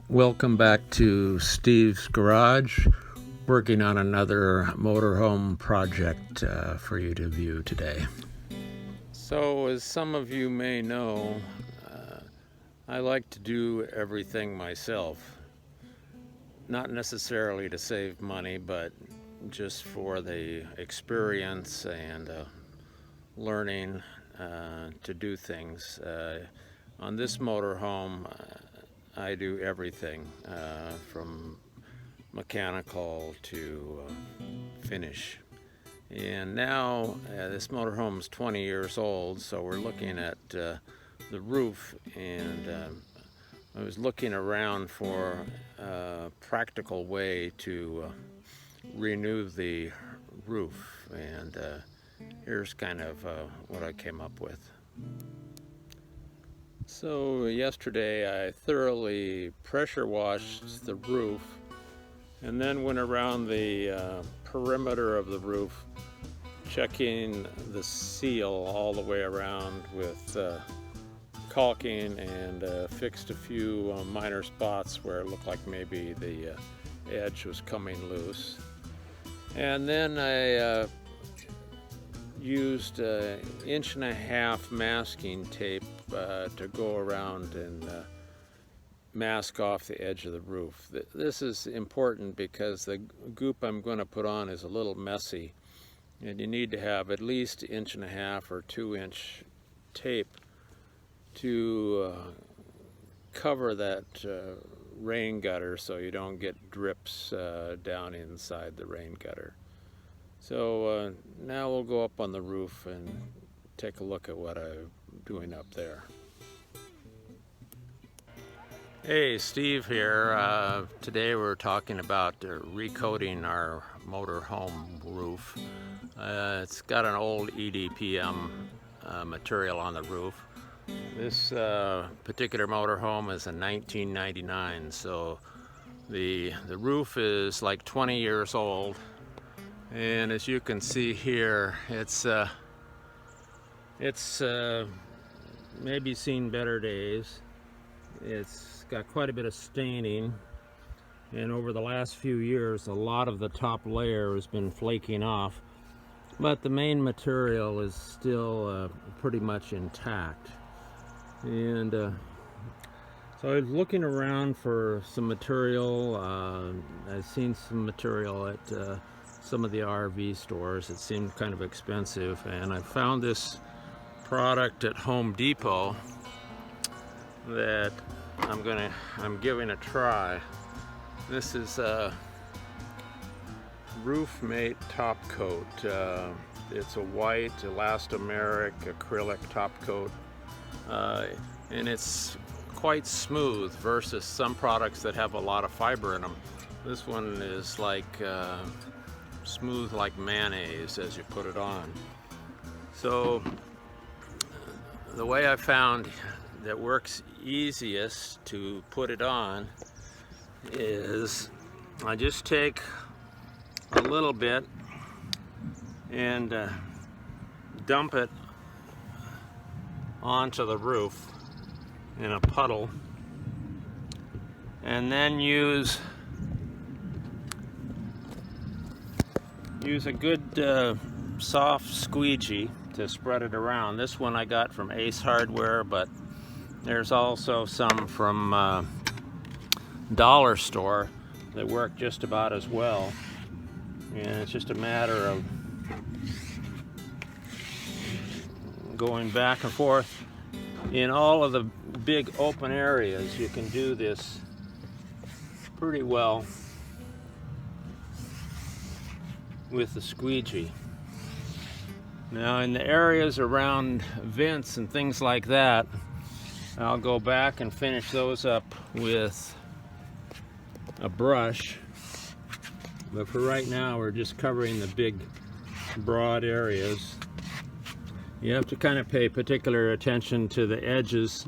Welcome back to Steve's Garage, working on another motorhome project for you to view today. So, as some of you may know, I like to do everything myself. Not necessarily to save money, but just for the experience and learning to do things. On this motorhome, I do everything from mechanical to finish. And now this motorhome is 20 years old, so we're looking at the roof, and I was looking around for a practical way to renew the roof, and here's kind of what I came up with. So yesterday I thoroughly pressure washed the roof and then went around the perimeter of the roof, checking the seal all the way around with caulking, and fixed a few minor spots where it looked like maybe the edge was coming loose. And then I used 1.5 inch masking tape to go around and mask off the edge of the roof. This is important because the goop I'm going to put on is a little messy, and you need to have at least 1.5 inch or 2 inch tape to cover that rain gutter so you don't get drips down inside the rain gutter. So now we'll go up on the roof and take a look at what I'm doing up there. Hey, Steve here. Today we're talking about recoating our motorhome roof. It's got an old EPDM material on the roof. This particular motorhome is a 1999, so the roof is like 20 years old. And as you can see here, it's maybe seen better days. It's got quite a bit of staining, and over the last few years a lot of the top layer has been flaking off, but the main material is still pretty much intact. And so I was looking around for some material. I've seen some material at some of the RV stores. It seemed kind of expensive, and I found this product at Home Depot that I'm giving a try. This is a Roof Mate top coat. It's a white elastomeric acrylic top coat, and it's quite smooth versus some products that have a lot of fiber in them. This one is like smooth like mayonnaise as you put it on. So the way I found that works easiest to put it on is I just take a little bit and dump it onto the roof in a puddle, and then use a good soft squeegee to spread it around. This one I got from Ace Hardware, but there's also some from Dollar Store that work just about as well. And it's just a matter of going back and forth in all of the big open areas. You can do this pretty well with the squeegee. Now in the areas around vents and things like that, I'll go back and finish those up with a brush, but for right now we're just covering the big broad areas. You have to kind of pay particular attention to the edges.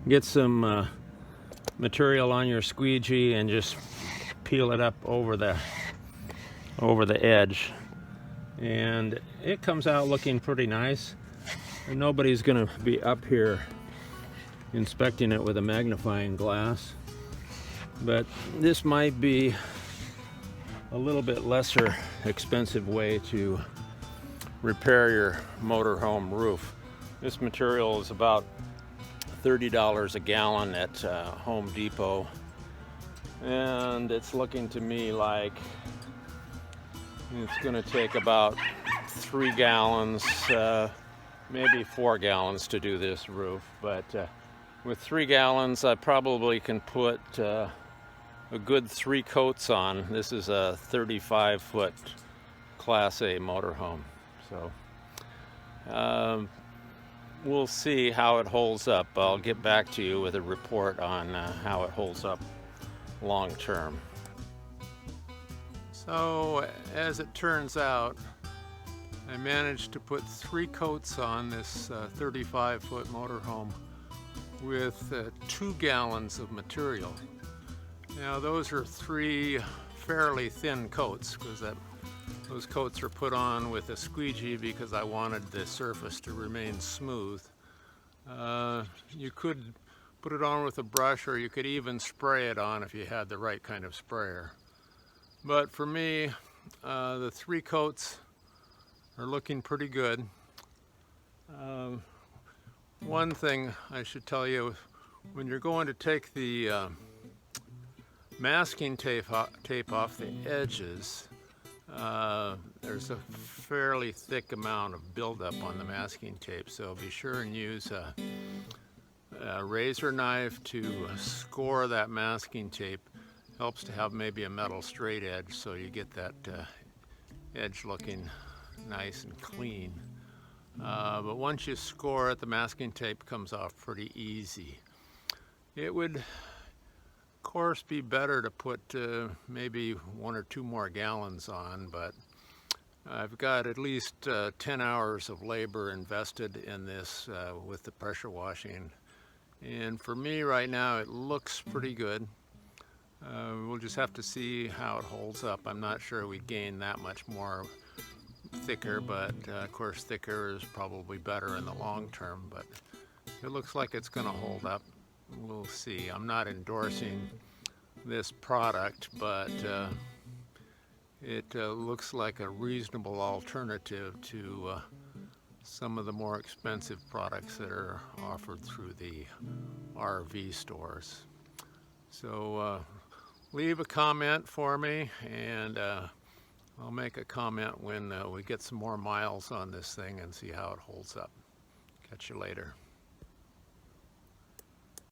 Get some material on your squeegee and just peel it up over the edge, and it comes out looking pretty nice. And nobody's gonna be up here inspecting it with a magnifying glass. But this might be a little bit lesser expensive way to repair your motorhome roof. This material is about $30 a gallon at Home Depot, and it's looking to me like it's going to take about 3 gallons, maybe 4 gallons to do this roof. But with 3 gallons, I probably can put a good 3 coats on. This is a 35-foot Class A motorhome. So we'll see how it holds up. I'll get back to you with a report on how it holds up long term. So as it turns out, I managed to put 3 coats on this 35-foot motorhome with 2 gallons of material. Now those are 3 fairly thin coats, because those coats are put on with a squeegee because I wanted the surface to remain smooth. You could put it on with a brush, or you could even spray it on if you had the right kind of sprayer. But for me, the 3 coats are looking pretty good. One thing I should tell you, when you're going to take the masking tape off the edges, there's a fairly thick amount of buildup on the masking tape, so be sure and use a razor knife to score that masking tape. Helps to have maybe a metal straight edge, so you get that edge looking nice and clean. But once you score it, the masking tape comes off pretty easy. It would, of course, be better to put maybe 1 or 2 more gallons on, but I've got at least 10 hours of labor invested in this with the pressure washing. And for me right now, it looks pretty good. We'll just have to see how it holds up. I'm not sure we gain that much more thicker, but of course thicker is probably better in the long term, but it looks like it's going to hold up. We'll see. I'm not endorsing this product, but it looks like a reasonable alternative to some of the more expensive products that are offered through the RV stores. So leave a comment for me, and I'll make a comment when we get some more miles on this thing and see how it holds up. Catch you later.